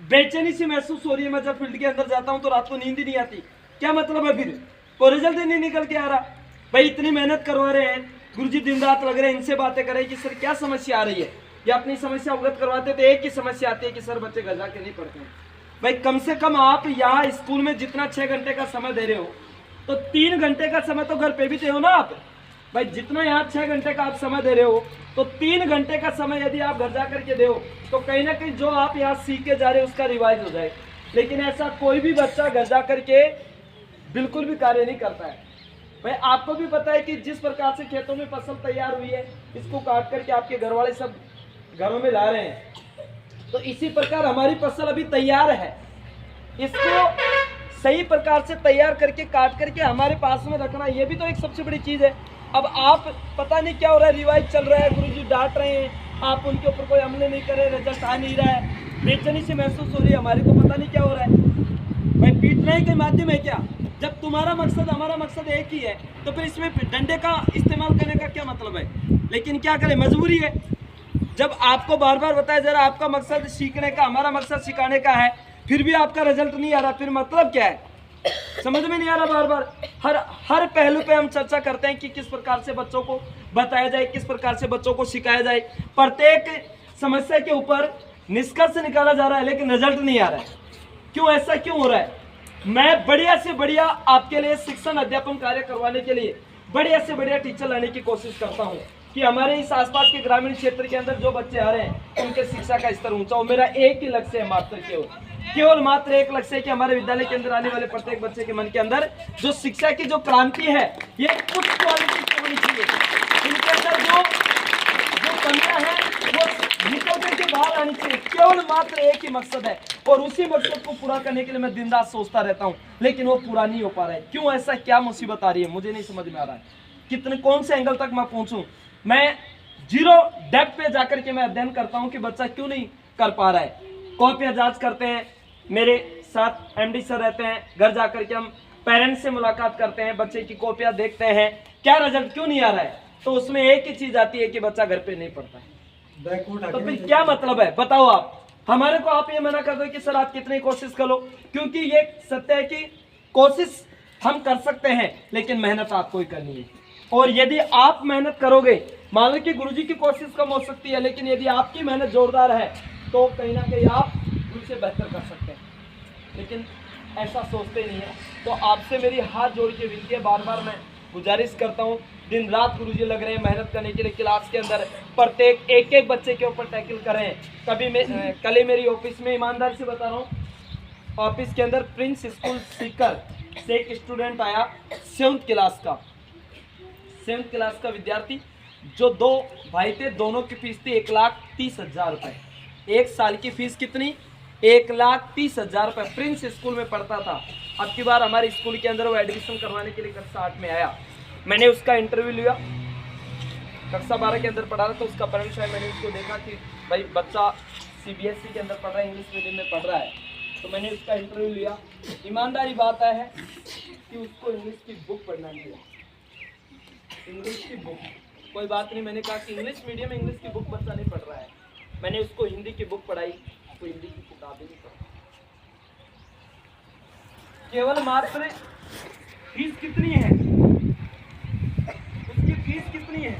बेचैनी सी महसूस हो रही है। मैं जब फील्ड के अंदर जाता हूँ तो रात को नींद ही नहीं आती। क्या मतलब है? फिर कोई रिजल्ट ही नहीं निकल के आ रहा। भाई इतनी मेहनत करवा रहे हैं गुरुजी, दिन रात लग रहे हैं, इनसे बातें करें कि सर क्या समस्या आ रही है, या अपनी समस्या अवगत करवाते तो एक ही समस्या आती है कि सर बच्चे घर जाके नहीं पढ़ते हैं। भाई कम से कम आप यहाँ स्कूल में जितना 6 घंटे का समय दे रहे हो तो 3 घंटे का समय तो घर पे भी दे हो ना आप। भाई जितना यहाँ 6 घंटे का आप समय दे रहे हो तो 3 घंटे का समय यदि आप घर जाकर के दे हो तो कहीं ना कहीं जो आप यहाँ सीख के जा रहे हो उसका रिवाइज हो जाए। लेकिन ऐसा कोई भी बच्चा घर जाकर के बिल्कुल भी कार्य नहीं करता है। भाई आपको भी पता है कि जिस प्रकार से खेतों में फसल तैयार हुई है, इसको काट करके आपके घर वाले सब घरों में ला रहे हैं, तो इसी प्रकार हमारी फसल अभी तैयार है, इसको सही प्रकार से तैयार करके काट करके हमारे पास में रखना, ये भी तो एक सबसे बड़ी चीज है। अब आप पता नहीं क्या हो रहा है, रिवाइज चल रहा है, गुरुजी डांट रहे हैं, आप उनके ऊपर कोई अमल नहीं कर रहे, रिजल्ट आ नहीं रहा है, बेचैनी से महसूस हो रही है हमारी, तो पता नहीं क्या हो रहा है। भाई पीटने के माध्यम है क्या? जब तुम्हारा मकसद हमारा मकसद एक ही है तो फिर इसमें डंडे का इस्तेमाल करने का क्या मतलब है? लेकिन क्या करें, मजबूरी है। जब आपको बार बार बताया जा रहा है आपका मकसद सीखने का, हमारा मकसद सिखाने का है, फिर भी आपका रिजल्ट नहीं आ रहा, फिर मतलब क्या है? समझ में नहीं आ रहा। बार बार हर पहलू पे हम चर्चा करते हैं कि किस प्रकार से बच्चों को बताया जाए, किस प्रकार से बच्चों को सिखाया जाए, प्रत्येक समस्या के ऊपर निष्कर्ष निकाला जा रहा है, लेकिन रिजल्ट नहीं आ रहा है। क्यों? ऐसा क्यों हो रहा है? मैं बढ़िया से बढ़िया आपके लिए शिक्षण अध्यापन कार्य करवाने के लिए बढ़िया से बढ़िया टीचर लाने की कोशिश करता हूँ कि हमारे इस आसपास के ग्रामीण क्षेत्र के अंदर जो बच्चे आ रहे हैं उनके शिक्षा का स्तर ऊंचा हो। मेरा एक ही लक्ष्य है, मात्र केवल मात्र एक लक्ष्य है कि हमारे विद्यालय के अंदर आने वाले प्रत्येक बच्चे के मन के अंदर जो शिक्षा की जो क्रांति है, ये उच्च क्वालिटी की होनी चाहिए। इनके अंदर जो कमियां हैं वो निकल करके बाहर आनी चाहिए। केवल मात्र एक ही मकसद है और उसी मकसद को पूरा करने के लिए मैं दिन रात सोचता रहता हूँ, लेकिन वो पूरा नहीं हो पा रहा है। क्यों? ऐसा क्या मुसीबत आ रही है मुझे नहीं समझ में आ रहा है। कितने कौन से एंगल तक मैं पहुंचूं? मैं जीरो डेप्थ पे जाकर के मैं अध्ययन करता हूं कि बच्चा क्यों नहीं कर पा रहा है। कॉपियां जांच करते हैं, मेरे साथ एमडी सर रहते हैं, घर जाकर के हम पेरेंट्स से मुलाकात करते हैं, बच्चे की कॉपियां देखते हैं, क्या रिजल्ट क्यों नहीं आ रहा है, तो उसमें एक ही चीज आती है कि बच्चा घर पे नहीं पढ़ता है। तो फिर क्या मतलब है बताओ आप? हमारे को आप ये मना कर दो कि सर आप कितनी कोशिश कर लो, क्योंकि ये सत्य है कि कोशिश हम कर सकते हैं लेकिन मेहनत आपको ही करनी है। और यदि आप मेहनत करोगे, मान लो कि गुरुजी की कोशिश कम हो सकती है, लेकिन यदि आपकी मेहनत जोरदार है तो कहीं ना कहीं आप गुरु से बेहतर कर सकते हैं। लेकिन ऐसा सोचते नहीं है। तो आपसे मेरी हाथ जोड़ के विनती है, बार बार मैं गुजारिश करता हूँ, दिन रात गुरुजी लग रहे हैं मेहनत करने के लिए, क्लास के अंदर प्रत्येक एक एक बच्चे के ऊपर टैकल करें। कल ही मेरी ऑफिस में, ईमानदार से बता रहा हूँ, ऑफिस के अंदर प्रिंस स्कूल सीकर से एक स्टूडेंट आया, 7th क्लास का विद्यार्थी, जो 2 भाई थे, दोनों की फीस थी 1,30,000 रुपये। एक साल की फीस कितनी? 1,30,000 रुपये। प्रिंस स्कूल में पढ़ता था। अब की बार हमारे स्कूल के अंदर वो एडमिशन करवाने के लिए कक्षा 8 में आया। मैंने उसका इंटरव्यू लिया, कक्षा 12 के अंदर पढ़ा रहा था, उसका पेरेंट्स है, मैंने उसको देखा कि भाई बच्चा CBSE के अंदर पढ़ रहा है, इंग्लिश मीडियम में पढ़ रहा है, तो मैंने उसका इंटरव्यू लिया। ईमानदारी बात है कि उसको इंग्लिश की बुक पढ़ना नहीं है, इंग्लिश की बुक। कोई बात नहीं, मैंने कहा कि इंग्लिश मीडियम इंग्लिश की बुक बच्चा नहीं पढ़ रहा है, मैंने उसको हिंदी की बुक पढ़ाई, उसको हिंदी की किताब ही नहीं पढ़ी। केवल मात्र फीस कितनी है? उसकी फीस कितनी है?